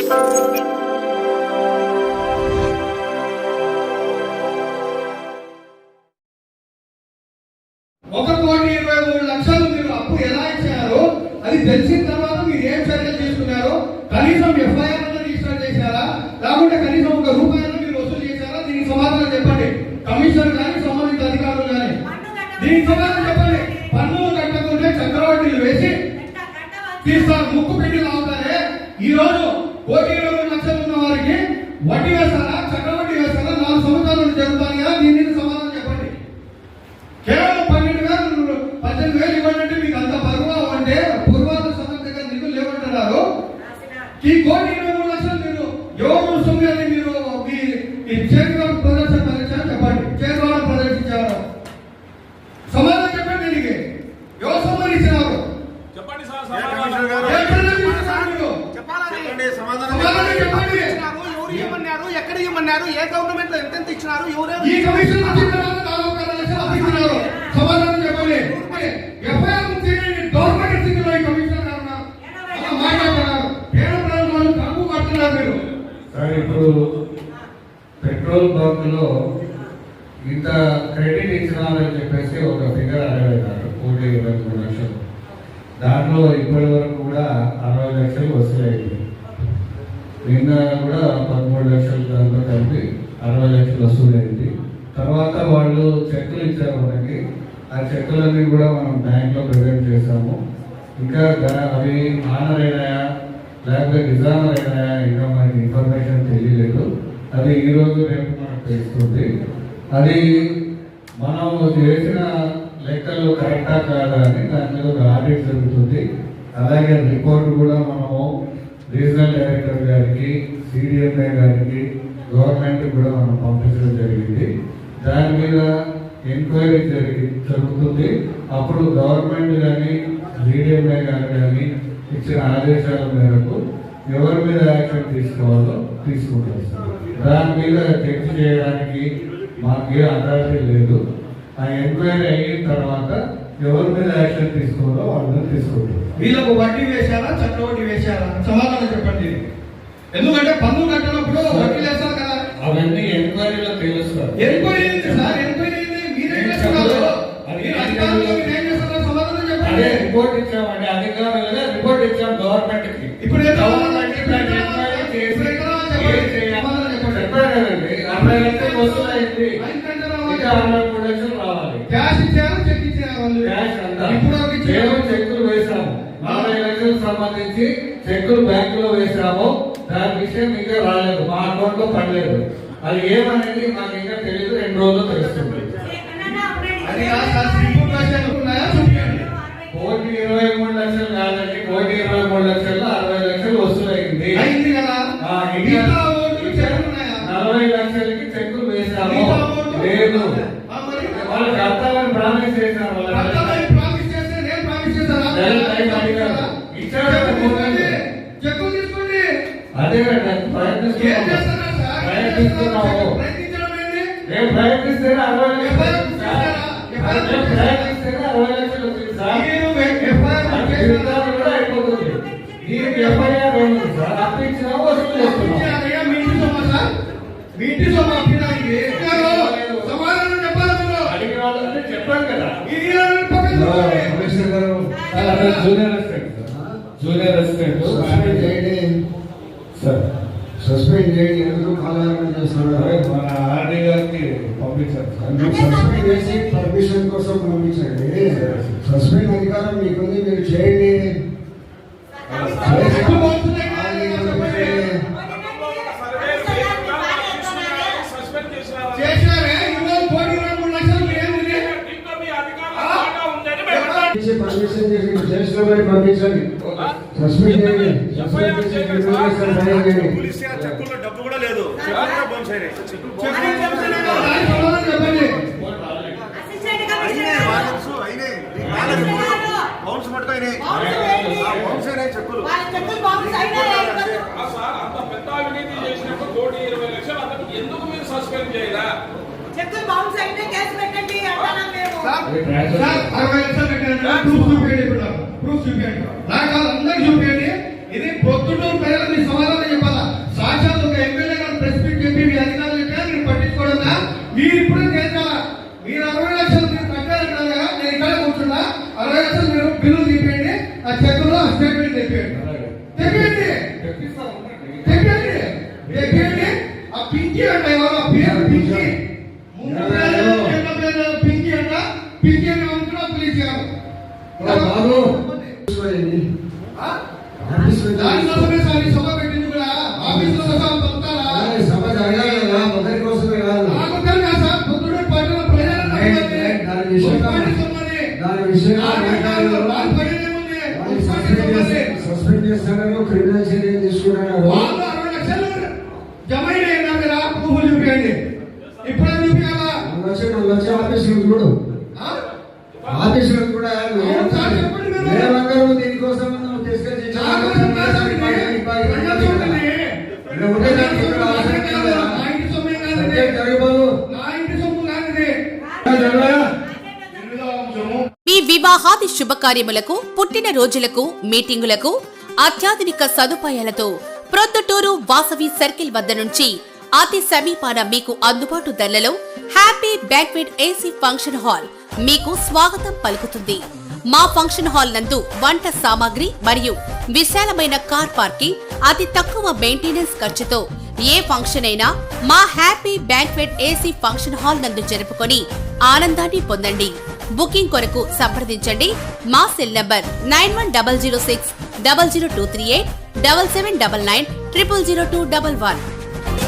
1,23,00,000 మీరు అప్పు ఎలా ఇచ్చారో అది తెలిసిన తర్వాత మీరు ఏం చర్యలు తీసుకున్నారో, కనీసం ఎఫ్ఐఆర్ రిజిస్టర్ చేశారా, లేకుంటే కనీసం ₹1 మీరు వసూలు చేశారా? దీనికి సమాధానం చెప్పండి. కమిషనర్ కానీ సంబంధిత అధికారులు కానీ దీనికి సమాధానం చెప్పండి. పన్నులు కట్టకుంటే చక్రవడ్డీలు వేసి తీస్తారు, ముక్కు పెట్టి లాగుతారే. ఈ రోజు 1,23,00,000 ఉన్న వారికి వడ్డీ వేస్తారా, చక్రవడ్డీ వేస్తారా? 4 సంవత్సరాల నుంచి జరుగుతాయి కదా. దీనికి సమాధానం చెప్పండి. కేవలం 12,000 ఇవ్వండి. మీకు అంత పరువా అంటే పూర్వాల సంఘం దగ్గర నిధులు లేవంటున్నారు. ఈ 1,23,00,000 మీరు ఎవరు సొమ్మిని మీరు మీ చేతివాడు ప్రదర్శించారు చెప్పండి. చేతివాడు ప్రదర్శించారు, సమాధానం చెప్పండి. దీనికి ఎవరు సొమ్మిని ఇచ్చినారు చెప్పండి. ఏమన్నారు, ఎక్కడ ఇవ్వమన్నారు, ఏ గవర్నమెంట్ లో ఎంత ఇచ్చినారు, ఎవరెవరు ఈ కమిషన్ సమాధానం చెప్పండి. ఎఫ్ఐఆర్ గవర్నమెంట్ స్థితిలో ఈ కమిషనర్ గారు మాట్లాడుతున్నారు. పేద ప్రజలు తక్కువ కడుతున్నారు మీరు. సార్, ఇప్పుడు పెట్రోల్ బంక్ లో ఇంత క్రెడిట్ ఇచ్చినారని చెప్పేసి ఒక ఫిగర్ అడగలేదు. 1,23,00,000 దాంట్లో ఇప్పటి వరకు కూడా 60 లక్షలు వసూలైంది. నిన్న కూడా 13 లక్షలు దాంట్లో కలిపి 60 లక్షలు వసూలైంది. తర్వాత వాళ్ళు చెక్కులు ఇచ్చారు మనకి. ఆ చెక్కులన్నీ కూడా మనం బ్యాంక్లో ప్రజెంట్ చేసాము. ఇంకా అవి ఆనర్ అయినాయా లేకపోతే డిజానర్ అయినాయా ఇంకా మనకి ఇన్ఫర్మేషన్ తెలియలేదు. అది ఈరోజు రేపు మనకు తెలుస్తుంది. అది మనం చేసిన లెక్కలు కరెక్టా కాదా అని దాని మీద ఒక ఆడిట్ జరుగుతుంది. అలాగే రిపోర్ట్ కూడా మనము రీజనల్ డైరెక్టర్ గారికి, సిడిఎంఏ గారికి, గవర్నమెంట్ కూడా మనం పంపించడం జరిగింది. దాని మీద ఎంక్వైరీ జరుగుతుంది. అప్పుడు గవర్నమెంట్ కానీ సిడిఎంఏ గారు కానీ ఇచ్చిన ఆదేశాల మేరకు ఎవరి మీద యాక్షన్ తీసుకోవాలో తీసుకుంటారు. దాని మీద చర్చ చేయడానికి మాకు ఏ అథారిటీ లేదు. ఆ ఎంక్వైరీ అయిన తర్వాత ఎవరి మీద యాక్షన్ తీసుకోవాలో వాళ్ళని తీసుకుంటారు. వీళ్ళకు వడ్డీ వేశారా, చక్రవడ్డీ వేశారా? సమాధానం చెప్పండి. ఎందుకంటే పన్ను కట్టినప్పుడు వడ్డీ వేస్తారు కదా. అవన్నీ ఎంక్వైరీలో తెలుస్తారు. ఎంక్వైరీ సార్, ఎంక్వైరీ అదే రిపోర్ట్ ఇచ్చామండి, అధికారులుగా రిపోర్ట్ ఇచ్చాం గవర్నమెంట్ కి. ఇప్పుడు 60 లక్షలు వసూలైంది. ఇంకా 63 లక్షలు రావాలి. క్యాష్ ఇచ్చారు, చెక్ ఇచ్చారు. క్యాష్ అంతా చెక్కులు వేసాము. 40 లక్షలకు సంబంధించి చెక్కులు బ్యాంకులో వేసాము. దాని విషయం ఇంకా రాలేదు, మా అకౌంట్ లో పడలేదు. అది ఏమనేది మాకు ఇంకా తెలియదు. 2 రోజులు తెలుస్తుంది. అది 1,23,00,000 కాదండి. 1,23,00,000 60 లక్షలు వసూలైంది. 40 లక్షలకి చెక్కులు వేసాము. లేదు, వాళ్ళకి కర్తవ్యాన్ని ప్రామిస్ చేశాను. అదే ప్రయత్నిస్తున్నాము. మేము ప్రయత్నిస్తే 60 లక్షలు వచ్చింది సార్. కూడా అయిపోతుంది. దీనికి ఎఫ్ఐఆర్ ఉంది సార్. అప్పించినా వసూలు చేస్తున్నాం. అడిగిన వాళ్ళంటే చెప్పాను కదా. కమిషనర్ గారు జూనియర్ అసిస్టెంట్ సార్ సస్పెండ్ చేయండి. ఎందుకు కాలయాపన చేస్తున్నారు? మన ఆర్డీ గారికి పంపించారు సార్. సస్పెండ్ చేసి పర్మిషన్ కోసం పంపించండి. సస్పెండ్ అధికారం మీకుంది, మీరు చేయండి. పర్మిషన్ చేసి చేసిన పంపించండి. సస్పెండ్ చేయండి. డబ్బు కూడా లేదు. బౌన్స్ మటుకు అయినాయి. చెక్కులు పెద్ద అవినీతి చేసినప్పుడు 1,20,00,000 ఎందుకు మీరు సస్పెండ్ చేయరా? చెక్కులు బౌన్స్ అయితే కేసు పెట్టండి అంటారా? మేము 60 లక్షలు పెట్టారు. ప్రూఫ్ చూపించండి. నాకు అందరికి చూపించండి. ఇది పొద్దుటూరు ప్రజలకు సమాధానం చెప్పాలా? తెప్పిస్తా ఉండండి. తెప్పియండి. ఆ పింకీ అంట ఎవరు? ఆ పేరు పింకీ. ముందు పేరు చిన్న పేరు పింకీ అంట. పింకీ అని అనుకున్నా పిలిచారు. బాబు ఆ? ఆఫీస్ లో దానికోసమే సార్ ఈ సభ పెట్టింది కూడా. ఆఫీసులో సభ పంపుతారా? సభ జరగాలి కదా, మొదటి కోసమే కాదు. నాకు తెలుసు సార్, పొద్దున్న పట్టణ ప్రజలను అడగండి. దాని విషయంగా మున్సిపాలిటీ సొమ్మని. దాని విషయంగా వాళ్ళ పని ఏముంది? మున్సిపాలిటీ సొమ్మని. సస్పెండ్ చేస్తారని క్రిమినల్ చర్యలు తీసుకున్నారు. వాళ్ళు 60 లక్షలు జమ అయినాయి నా దగ్గర. ప్రూఫ్లు చూపించండి. ఇప్పుడే చూపించాలా? 2 లక్షలు ఆఫీసులు చూడు, ఆ? ఆఫీసులు కూడా అవును సార్, చెప్పండి మీరు. మేమందరూ దీనికోసం నువ్వు తీసుకొచ్చి నాకు సంతోషం ఉంది. ప్రజలు చూడండి. నా ఇంటి సొమ్మే కాదండి. జరగబోదు. నా ఇంటి సొమ్ము కాదండి. మీ వివాహాది శుభకార్యములకు, పుట్టినరోజులకు, మీటింగులకు అత్యాధునిక సదుపాయాలతో ప్రొద్దుటూరు వాసవి సర్కిల్ వద్ద నుంచి అతి సమీపాన మీకు అందుబాటు ధరలలో happy banquet AC function hall మీకు స్వాగతం పలుకుతుంది. మా ఫంక్షన్ హాల్ నందు వంట సామాగ్రి మరియు విశాలమైన కార్ పార్కింగ్, అతి తక్కువ మెయింటెనెన్స్ ఖర్చుతో ఏ ఫంక్షన్ అయినా మా happy banquet AC function hall నందు జరుపుకొని ఆనందాన్ని పొందండి. బుకింగ్ కొరకు సంప్రదించండి. మా సెల్ నంబర్ 9100600238 7799 000211.